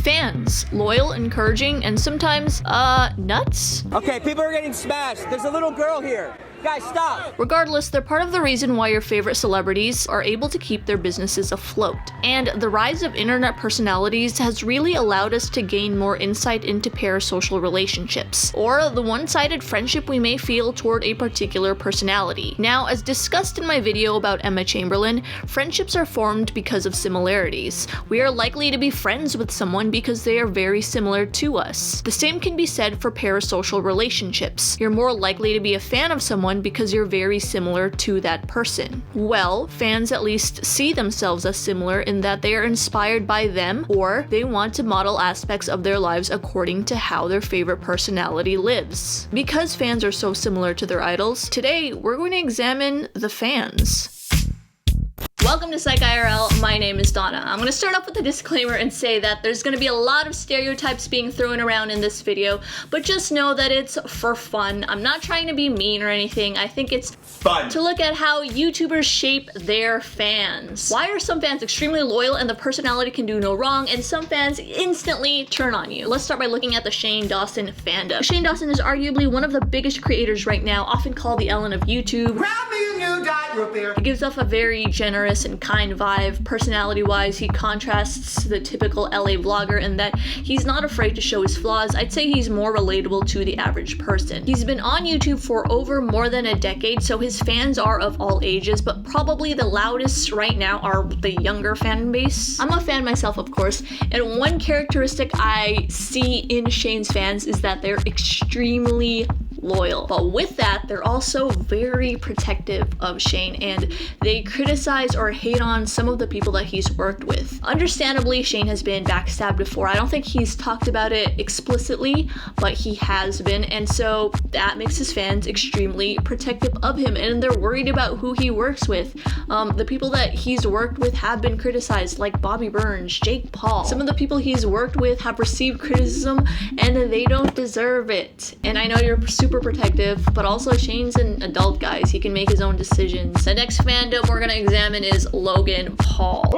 Fans, loyal, encouraging, and sometimes, nuts? Okay, people are getting smashed. There's a little girl here. Guys, stop! Regardless, they're part of the reason why your favorite celebrities are able to keep their businesses afloat. And the rise of internet personalities has really allowed us to gain more insight into parasocial relationships, or the one-sided friendship we may feel toward a particular personality. Now, as discussed in my video about Emma Chamberlain, friendships are formed because of similarities. We are likely to be friends with someone because they are very similar to us. The same can be said for parasocial relationships. You're more likely to be a fan of someone because you're very similar to that person. Well, fans at least see themselves as similar in that they are inspired by them, or they want to model aspects of their lives according to how their favorite personality lives. Because fans are so similar to their idols, today we're going to examine the fans. Welcome to Psych IRL, my name is Donna. I'm going to start off with a disclaimer and say that there's going to be a lot of stereotypes being thrown around in this video, but just know that it's for fun. I'm not trying to be mean or anything. I think it's fun to look at how YouTubers shape their fans. Why are some fans extremely loyal and the personality can do no wrong, and some fans instantly turn on you? Let's start by looking at the Shane Dawson fandom. Shane Dawson is arguably one of the biggest creators right now, often called the Ellen of YouTube. Grab me a new diet root beer. He gives off a very generous and kind vibe. Personality-wise, he contrasts the typical LA vlogger in that he's not afraid to show his flaws. I'd say he's more relatable to the average person. He's been on YouTube for over more than a decade, so his fans are of all ages, but probably the loudest right now are the younger fan base. I'm a fan myself, of course, and one characteristic I see in Shane's fans is that they're extremely loyal. But with that, they're also very protective of Shane, and they criticize or hate on some of the people that he's worked with. Understandably, Shane has been backstabbed before. I don't think he's talked about it explicitly, but he has been, and so that makes his fans extremely protective of him, and they're worried about who he works with. The people that he's worked with have been criticized, like Bobby Burns, Jake Paul. Some of the people he's worked with have received criticism, and they don't deserve it. And I know you're super protective, but also Shane's an adult, guys. He can make his own decisions. The next fandom we're gonna examine is Logan Paul.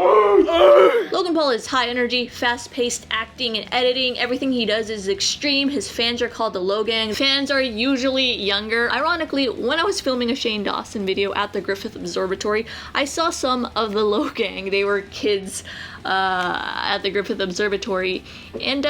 Logan Paul is high energy, fast-paced acting and editing. Everything he does is extreme. His fans are called the Logang. Fans are usually younger. Ironically, when I was filming a Shane Dawson video at the Griffith Observatory, I saw some of the Logang. They were kids at the Griffith Observatory, and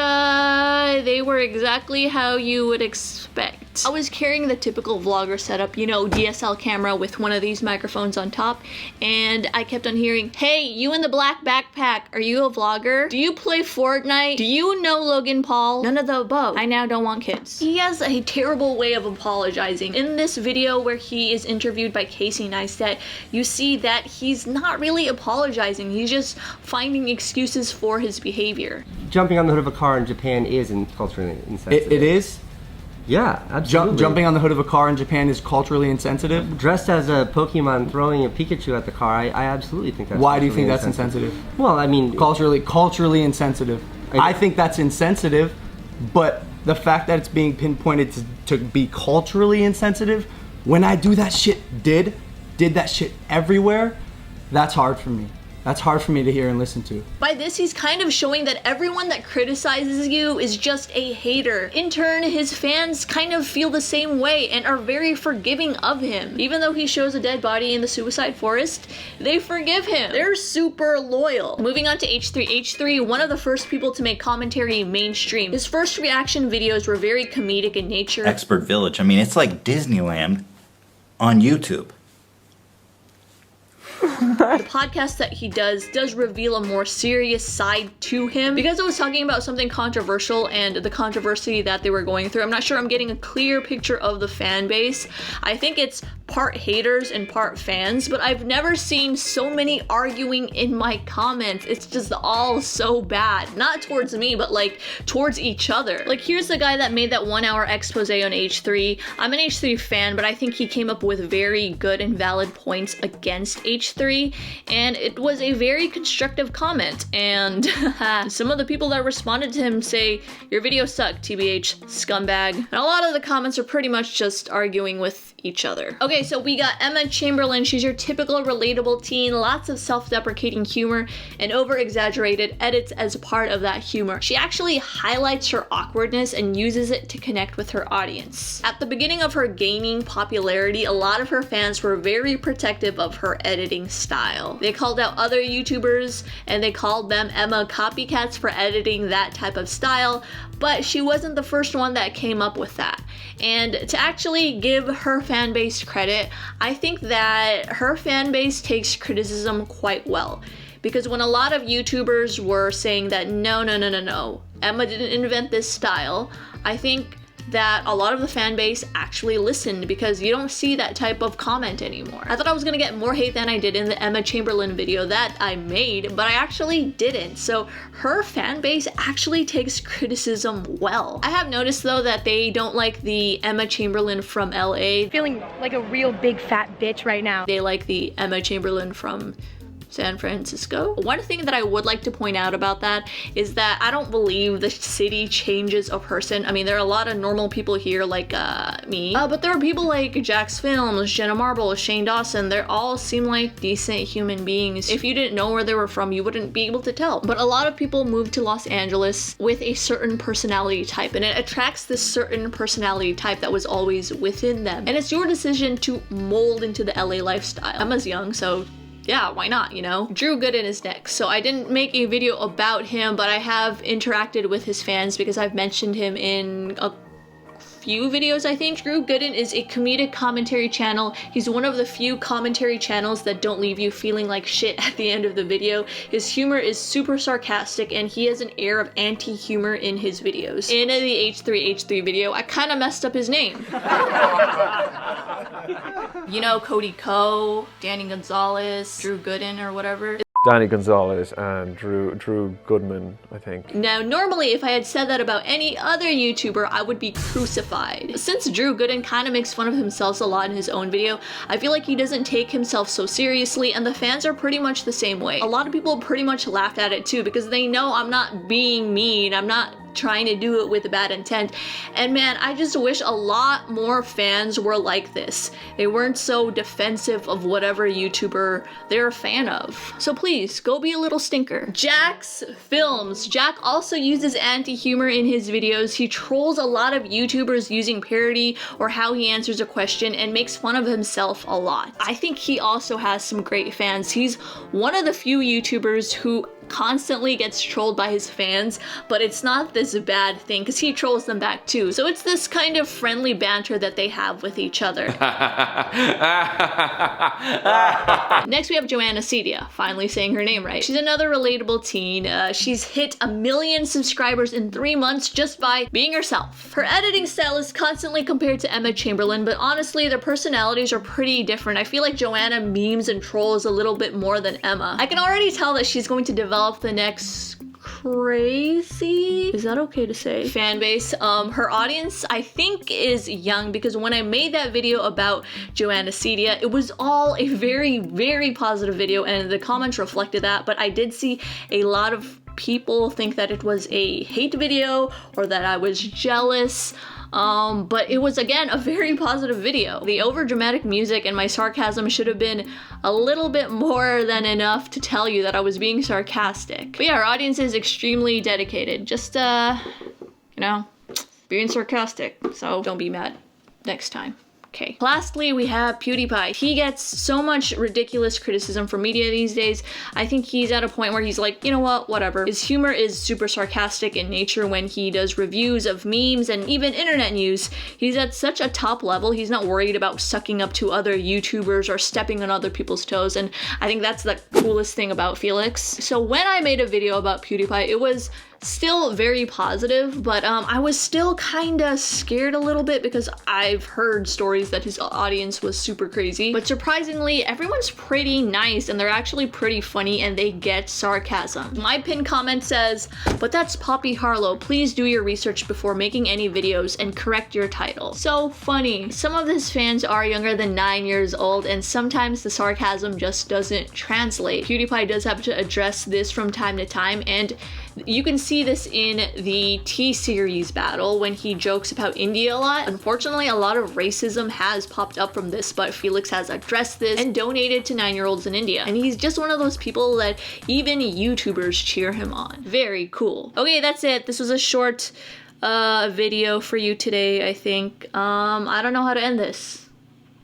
they were exactly how you would expect. I was carrying the typical vlogger setup, you know, DSL camera with one of these microphones on top, and I kept on hearing, "Hey, you in the black backpack, are you a vlogger? Do you play Fortnite? Do you know Logan Paul?" None of the above. I now don't want kids. He has a terrible way of apologizing. In this video where he is interviewed by Casey Neistat, you see that he's not really apologizing. He's just finding excuses for his behavior. Jumping on the hood of a car in Japan is culturally insensitive. It is? Yeah, absolutely. Jumping on the hood of a car in Japan is culturally insensitive? Dressed as a Pokemon throwing a Pikachu at the car, I absolutely think that's Why do you think that's insensitive? Well, I mean... Culturally insensitive. I think that's insensitive, but the fact that it's being pinpointed to be culturally insensitive, when I do that shit, did that shit everywhere, that's hard for me. That's hard for me to hear and listen to. By this, he's kind of showing that everyone that criticizes you is just a hater. In turn, his fans kind of feel the same way and are very forgiving of him. Even though he shows a dead body in the suicide forest, they forgive him. They're super loyal. Moving on to H3. H3, one of the first people to make commentary mainstream. His first reaction videos were very comedic in nature. Expert Village. I mean, it's like Disneyland on YouTube. The podcast that he does reveal a more serious side to him. Because I was talking about something controversial and the controversy that they were going through, I'm not sure I'm getting a clear picture of the fan base. I think it's part haters and part fans, but I've never seen so many arguing in my comments. It's just all so bad. Not towards me, but like towards each other. Like, here's the guy that made that 1 hour expose on H3. I'm an H3 fan, but I think he came up with very good and valid points against H3. H3, and it was a very constructive comment. And some of the people that responded to him say, "Your video sucked, TBH, scumbag." And a lot of the comments are pretty much just arguing with each other. Okay, so we got Emma Chamberlain. She's your typical relatable teen, lots of self-deprecating humor and over-exaggerated edits as part of that humor. She actually highlights her awkwardness and uses it to connect with her audience. At the beginning of her gaining popularity, a lot of her fans were very protective of her editing style. They called out other YouTubers and they called them Emma copycats for editing that type of style, but she wasn't the first one that came up with that. And to actually give her fan base credit, I think that her fan base takes criticism quite well. Because when a lot of YouTubers were saying that no, Emma didn't invent this style, I think that a lot of the fan base actually listened, because you don't see that type of comment anymore. I thought I was gonna get more hate than I did in the Emma Chamberlain video that I made, but I actually didn't. So her fan base actually takes criticism well. I have noticed though that they don't like the Emma Chamberlain from LA. Feeling like a real big fat bitch right now. They like the Emma Chamberlain from San Francisco. One thing that I would like to point out about that is that I don't believe the city changes a person. I mean, there are a lot of normal people here like me, but there are people like Jax Films, Jenna Marble, Shane Dawson. They all seem like decent human beings. If you didn't know where they were from, you wouldn't be able to tell. But a lot of people move to Los Angeles with a certain personality type, and it attracts this certain personality type that was always within them. And it's your decision to mold into the LA lifestyle. Emma's young, so yeah, why not, you know? Drew Gooden is next. So I didn't make a video about him, but I have interacted with his fans because I've mentioned him in a few videos, I think. Drew Gooden is a comedic commentary channel. He's one of the few commentary channels that don't leave you feeling like shit at the end of the video. His humor is super sarcastic and he has an air of anti-humor in his videos. In the H3 video, I kind of messed up his name. You know, Cody Ko, Danny Gonzalez, Drew Gooden or whatever. Danny Gonzalez and Drew Goodman, I think. Now, normally if I had said that about any other YouTuber, I would be crucified. Since Drew Gooden kind of makes fun of himself a lot in his own video, I feel like he doesn't take himself so seriously, and the fans are pretty much the same way. A lot of people pretty much laughed at it too, because they know I'm not being mean, I'm not trying to do it with a bad intent. And man, I just wish a lot more fans were like this. They weren't so defensive of whatever YouTuber they're a fan of. So please, go be a little stinker. Jax Films. Jack also uses anti-humor in his videos. He trolls a lot of YouTubers using parody or how he answers a question and makes fun of himself a lot. I think he also has some great fans. He's one of the few YouTubers who constantly gets trolled by his fans, but it's not this bad thing because he trolls them back too. So it's this kind of friendly banter that they have with each other. Next we have Joanna Cedia, finally saying her name right. She's another relatable teen. She's hit 1 million subscribers in 3 months just by being herself. Her editing style is constantly compared to Emma Chamberlain, but honestly their personalities are pretty different. I feel like Joanna memes and trolls a little bit more than Emma. I can already tell that she's going to develop the next crazy, is that okay to say, fan base. Her audience I think is young, because when I made that video about Joanna Cedia, it was all a very positive video and the comments reflected that, but I did see a lot of people think that it was a hate video or that I was jealous. But it was, again, a very positive video. The overdramatic music and my sarcasm should have been a little bit more than enough to tell you that I was being sarcastic. But yeah, our audience is extremely dedicated. Just, you know, being sarcastic. So don't be mad next time. Okay. Lastly, we have PewDiePie. He gets so much ridiculous criticism from media these days. I think he's at a point where he's like, you know what, whatever. His humor is super sarcastic in nature when he does reviews of memes and even internet news. He's at such a top level, he's not worried about sucking up to other YouTubers or stepping on other people's toes, and I think that's the coolest thing about Felix. So when I made a video about PewDiePie, it was still very positive, but I was still kind of scared a little bit because I've heard stories that his audience was super crazy. But surprisingly, everyone's pretty nice and they're actually pretty funny and they get sarcasm. My pinned comment says, "But that's Poppy Harlow. Please do your research before making any videos and correct your title." So funny. Some of his fans are younger than 9 years old and sometimes the sarcasm just doesn't translate. PewDiePie does have to address this from time to time, and you can see this in the T-Series battle when he jokes about India a lot. Unfortunately, a lot of racism has popped up from this, but Felix has addressed this and donated to 9-year-olds in India. And he's just one of those people that even YouTubers cheer him on. Very cool. Okay, that's it. This was a short video for you today, I think. I don't know how to end this.